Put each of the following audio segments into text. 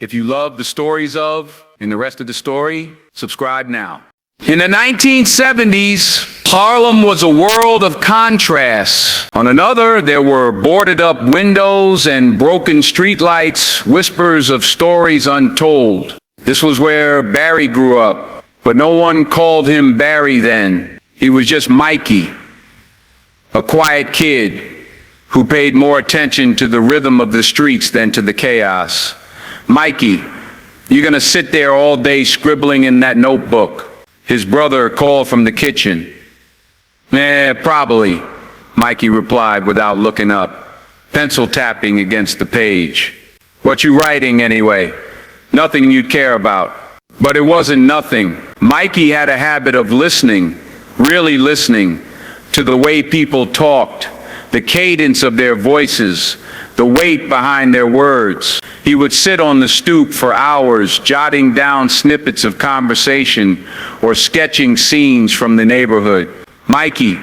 If you love the stories of and the rest of the story, subscribe now. In the 1970s, Harlem was a world of contrasts. On another, there were boarded up windows and broken streetlights, whispers of stories untold. This was where Barry grew up, but no one called him Barry then. He was just Mikey, a quiet kid who paid more attention to the rhythm of the streets than to the chaos. Mikey, you're gonna sit there all day scribbling in that notebook? His brother called from the kitchen. Probably, Mikey replied without looking up, pencil tapping against the page. What you writing anyway? Nothing you'd care about. But it wasn't nothing. Mikey had a habit of listening, really listening, to the way people talked, the cadence of their voices, the weight behind their words. He would sit on the stoop for hours, jotting down snippets of conversation or sketching scenes from the neighborhood. Mikey,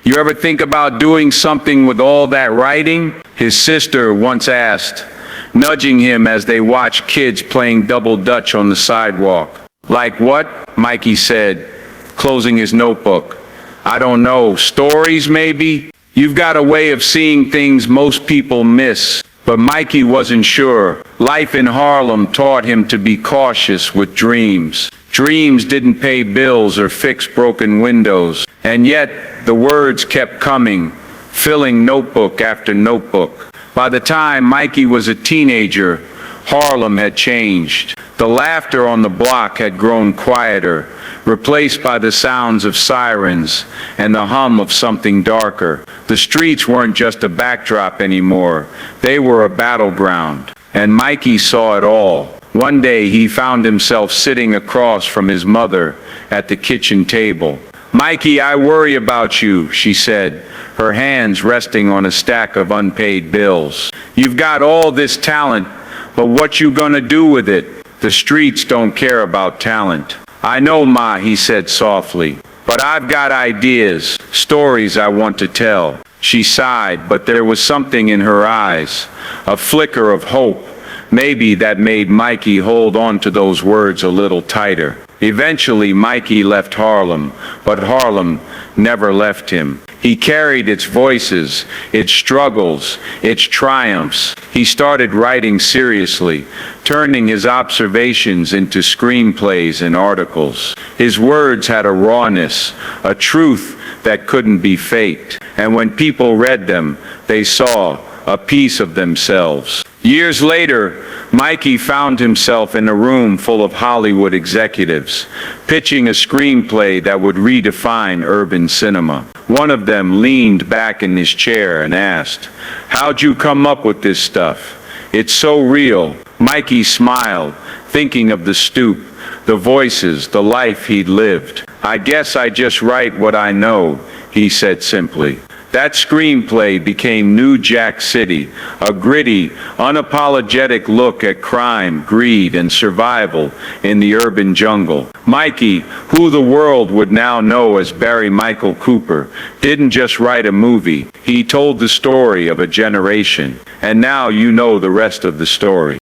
you ever think about doing something with all that writing? His sister once asked, nudging him as they watched kids playing double dutch on the sidewalk. Like what? Mikey said, closing his notebook. I don't know, stories maybe? You've got a way of seeing things most people miss. But Mikey wasn't sure. Life in Harlem taught him to be cautious with dreams. Dreams didn't pay bills or fix broken windows. And yet, the words kept coming, filling notebook after notebook. By the time Mikey was a teenager, Harlem had changed. The laughter on the block had grown quieter, replaced by the sounds of sirens and the hum of something darker. The streets weren't just a backdrop anymore. They were a battleground. And Mikey saw it all. One day he found himself sitting across from his mother at the kitchen table. Mikey, I worry about you, she said, her hands resting on a stack of unpaid bills. You've got all this talent, but what you gonna do with it? The streets don't care about talent. I know, Ma, he said softly, but I've got ideas, stories I want to tell. She sighed, but there was something in her eyes, a flicker of hope, maybe that made Mikey hold on to those words a little tighter. Eventually, Mikey left Harlem, but Harlem never left him. He carried its voices, its struggles, its triumphs. He started writing seriously, turning his observations into screenplays and articles. His words had a rawness, a truth that couldn't be faked. And when people read them, they saw a piece of themselves. Years later, Mikey found himself in a room full of Hollywood executives, pitching a screenplay that would redefine urban cinema. One of them leaned back in his chair and asked, "How'd you come up with this stuff? It's so real." Mikey smiled, thinking of the stoop, the voices, the life he'd lived. "I guess I just write what I know," he said simply. That screenplay became New Jack City, a gritty, unapologetic look at crime, greed, and survival in the urban jungle. Mikey, who the world would now know as Barry Michael Cooper, didn't just write a movie. He told the story of a generation. And now you know the rest of the story.